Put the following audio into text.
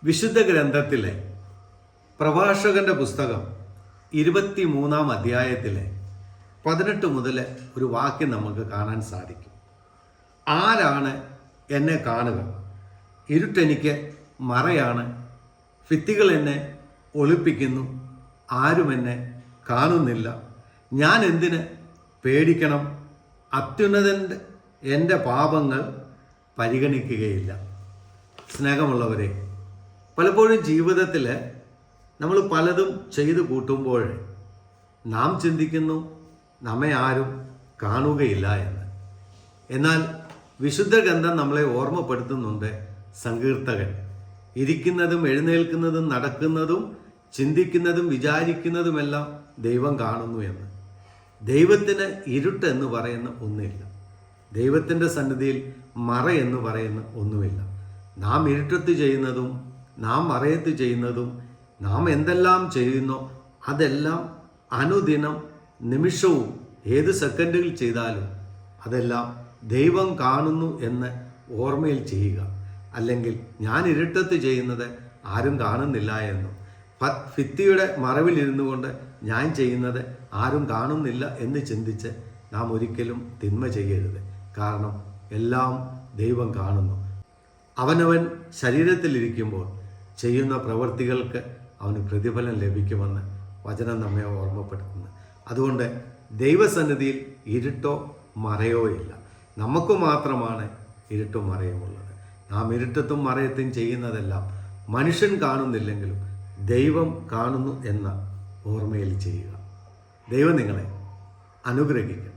വിശുദ്ധ ഗ്രന്ഥത്തിലെ പ്രഭാഷകന്റെ പുസ്തകം 23-ാം അധ്യായത്തിലെ 18 മുതൽ ഒരു വാക്യം നമുക്ക് കാണാൻ സാധിക്കും. ആരാണ് എന്നെ കാണുക? ഇരുട്ടെനിക്ക് മറയാണ്. ഭിത്തികൾ എന്നെ ഒളിപ്പിക്കുന്നു. ആരും എന്നെ കാണുന്നില്ല. ഞാൻ എന്തിന് പേടിക്കണം? അത്യുന്നതൻ്റെ എൻ്റെ പാപങ്ങൾ പരിഗണിക്കുകയില്ല. സ്നേഹമുള്ളവരെ, പലപ്പോഴും ജീവിതത്തിൽ നമ്മൾ പലതും ചെയ്തു കൂട്ടുമ്പോൾ നാം ചിന്തിക്കുന്നു നമ്മെ ആരും കാണുകയില്ല എന്ന്. എന്നാൽ വിശുദ്ധ ഗ്രന്ഥം നമ്മളെ ഓർമ്മപ്പെടുത്തുന്നുണ്ട്. സങ്കീർത്തകൻ ഇരിക്കുന്നതും എഴുന്നേൽക്കുന്നതും നടക്കുന്നതും ചിന്തിക്കുന്നതും വിചാരിക്കുന്നതുമെല്ലാം ദൈവം കാണുന്നു എന്ന്. ദൈവത്തിന് ഇരുട്ട് എന്ന് പറയുന്ന ഒന്നുമില്ല. ദൈവത്തിൻ്റെ സന്നിധിയിൽ മറ എന്ന് പറയുന്ന ഒന്നുമില്ല. നാം ഇരുട്ടത്ത് ചെയ്യുന്നതും നാം മറയത്ത് ചെയ്യുന്നതും നാം എന്തെല്ലാം ചെയ്യുന്നോ അതെല്ലാം അനുദിനം നിമിഷവും ഏത് സെക്കൻഡുകൾ ചെയ്താലും അതെല്ലാം ദൈവം കാണുന്നു എന്ന് ഓർമ്മയിൽ ചെയ്യുക. അല്ലെങ്കിൽ ഞാൻ ഇരുട്ടത്ത് ചെയ്യുന്നത് ആരും കാണുന്നില്ല എന്നും ഭിത്തിയുടെ മറവിലിരുന്നു കൊണ്ട് ഞാൻ ചെയ്യുന്നത് ആരും കാണുന്നില്ല എന്ന് ചിന്തിച്ച് നാം ഒരിക്കലും തിന്മ ചെയ്യരുത്. കാരണം എല്ലാം ദൈവം കാണുന്നു. അവനവൻ ശരീരത്തിലിരിക്കുമ്പോൾ ചെയ്യുന്ന പ്രവൃത്തികൾക്ക് അവന് പ്രതിഫലം ലഭിക്കുമെന്ന് വചനം നമ്മെ ഓർമ്മപ്പെടുത്തുന്നു. അതുകൊണ്ട് ദൈവസന്നിധിയിൽ ഇരുട്ടോ മറയോ ഇല്ല. നമുക്ക് മാത്രമാണ് ഇരുട്ടും മറയുമുള്ളത്. നാം ഇരുട്ടത്തും മറയത്തും ചെയ്യുന്നതെല്ലാം മനുഷ്യൻ കാണുന്നില്ലെങ്കിലും ദൈവം കാണുന്നു എന്ന ഓർമ്മയിൽ ചെയ്യുക. ദൈവം നിങ്ങളെ അനുഗ്രഹിക്കുക.